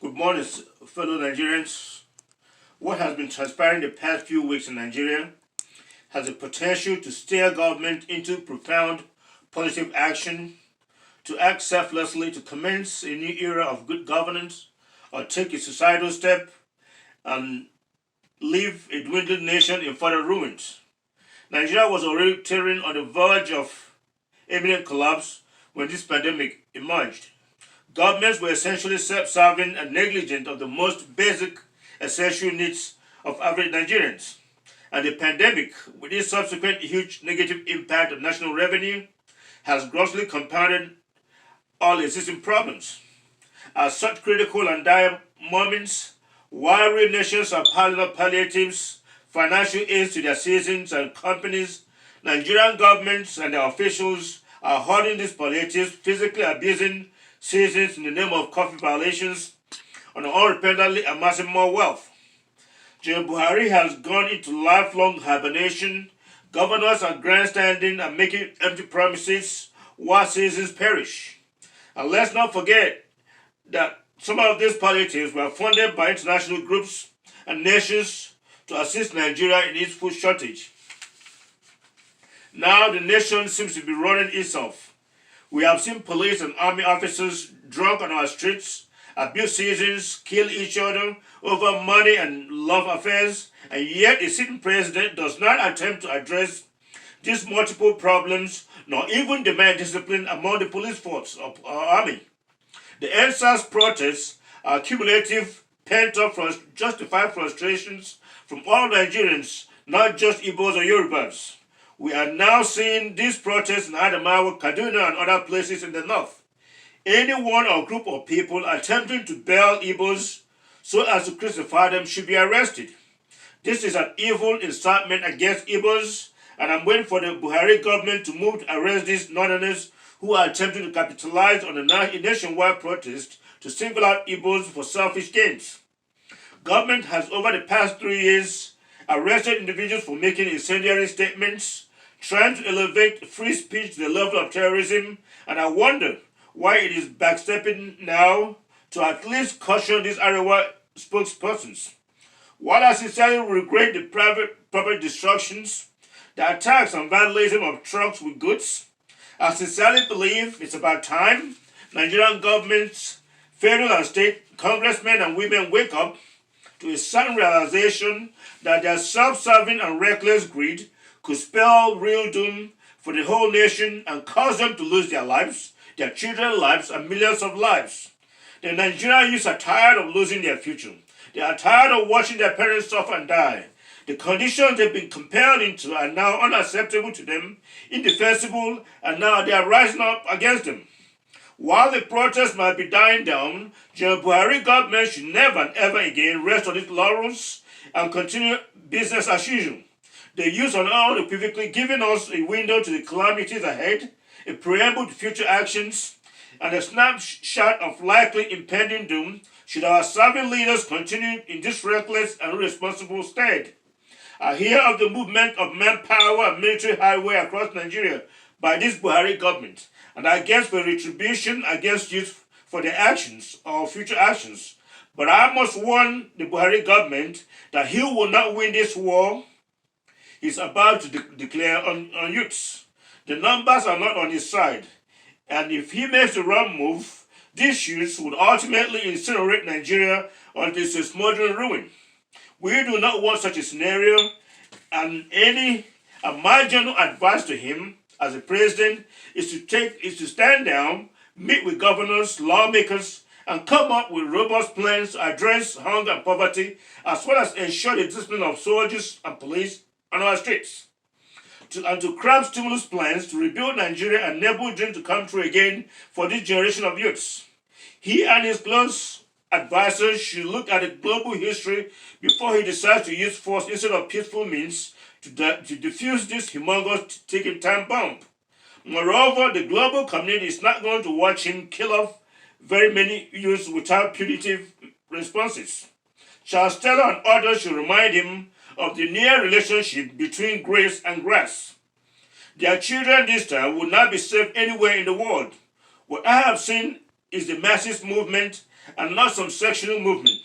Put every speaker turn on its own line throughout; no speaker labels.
Good morning, fellow Nigerians. What has been transpiring the past few weeks in Nigeria has the potential to steer government into profound positive action, to act selflessly, to commence a new era of good governance, or take a societal step and leave a dwindling nation in further ruins. Nigeria was already teetering on the verge of imminent collapse when this pandemic emerged. Governments were essentially self-serving and negligent of the most basic essential needs of average Nigerians. And the pandemic, with its subsequent huge negative impact on national revenue, has grossly compounded all existing problems. At such critical and dire moments, while real nations are piling up palliatives, financial aids to their citizens and companies, Nigerian governments and their officials are hoarding these palliatives, physically abusing citizens in the name of coffee violations, and unrepentantly amassing more wealth. General Buhari has gone into lifelong hibernation. Governors are grandstanding and making empty promises while citizens perish. And let's not forget that some of these palliatives were funded by international groups and nations to assist Nigeria in its food shortage. Now the nation seems to be running itself. We have seen police and army officers drunk on our streets, abuse citizens, kill each other over money and love affairs, and yet a sitting president does not attempt to address these multiple problems, nor even demand discipline among the police force of our army. The EndSars protests are cumulative, pent-up, justified frustrations from all Nigerians, not just Igbos or Yorubas. We are now seeing these protests in Adamawa, Kaduna, and other places in the north. Anyone or group of people attempting to bail Igbos so as to crucify them should be arrested. This is an evil incitement against Igbos, and I'm waiting for the Buhari government to move to arrest these northerners who are attempting to capitalize on the nationwide protest to single out Igbos for selfish gains. Government has over the past 3 years arrested individuals for making incendiary statements, trying to elevate free speech to the level of terrorism, and I wonder why it is backstepping now to at least caution these Arewa spokespersons. While I sincerely regret the private property destructions, the attacks and vandalism of trucks with goods, I sincerely believe it's about time Nigerian governments, federal and state congressmen and women wake up to a sudden realization that their self-serving and reckless greed could spell real doom for the whole nation and cause them to lose their lives, their children's lives, and millions of lives. The Nigerian youth are tired of losing their future. They are tired of watching their parents suffer and die. The conditions they've been compelled into are now unacceptable to them, indefensible, and now they are rising up against them. While the protests might be dying down, General Buhari government should never and ever again rest on its laurels and continue business as usual. The youth are now unequivocally giving us a window to the calamities ahead, a preamble to future actions, and a snapshot of likely impending doom should our serving leaders continue in this reckless and irresponsible state. I hear of the movement of manpower and military highway across Nigeria by this Buhari government, and I guess for retribution against youth for their actions or future actions. But I must warn the Buhari government that he will not win this war he's about to declare on youths. The numbers are not on his side, and if he makes the wrong move, these youths would ultimately incinerate Nigeria until it's a smoldering ruin. We do not want such a scenario, and my general advice to him as a president is to stand down, meet with governors, lawmakers, and come up with robust plans to address hunger and poverty, as well as ensure the discipline of soldiers and police on our streets. And to craft stimulus plans to rebuild Nigeria and enable dreams to come true again for this generation of youths. He and his close advisors should look at the global history before he decides to use force instead of peaceful means to defuse this humongous ticking time bomb. Moreover, the global community is not going to watch him kill off very many youths without punitive responses. Charles Taylor and others should remind him of the near relationship between grace and grass. Their children this time will not be safe anywhere in the world. What I have seen is the massive movement and not some sectional movement.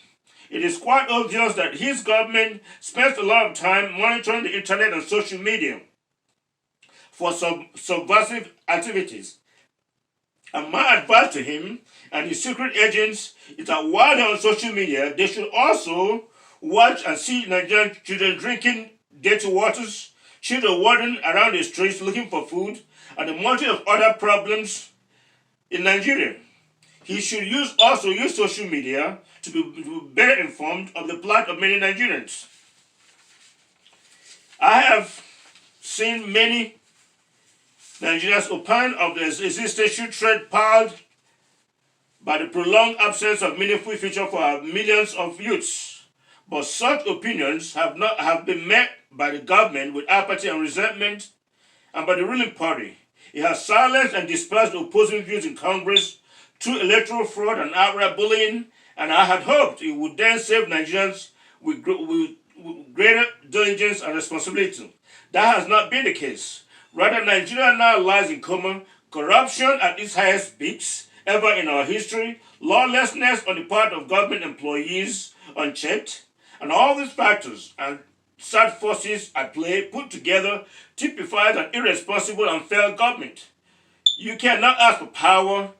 It is quite obvious that his government spends a lot of time monitoring the internet and social media for subversive activities. And my advice to him and his secret agents is that while they're on social media, they should also watch and see Nigerian children drinking dirty waters, children wandering around the streets looking for food, and a multitude of other problems in Nigeria. He should also use social media to be better informed of the plight of many Nigerians. I have seen many Nigerians opine of the existential threat piled by the prolonged absence of meaningful future for our millions of youths. But such opinions have been met by the government with apathy and resentment, and by the ruling party. It has silenced and dispersed opposing views in Congress through electoral fraud and outright bullying, and I had hoped it would then save Nigerians with greater diligence and responsibility. That has not been the case. Rather, Nigeria now lies in coma, corruption at its highest peaks ever in our history, lawlessness on the part of government employees unchecked, and all these factors and sad forces at play put together typifies an irresponsible and failed government. You cannot ask for power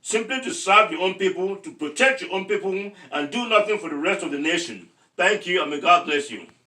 simply to serve your own people, to protect your own people, and do nothing for the rest of the nation. Thank you, and may God bless you.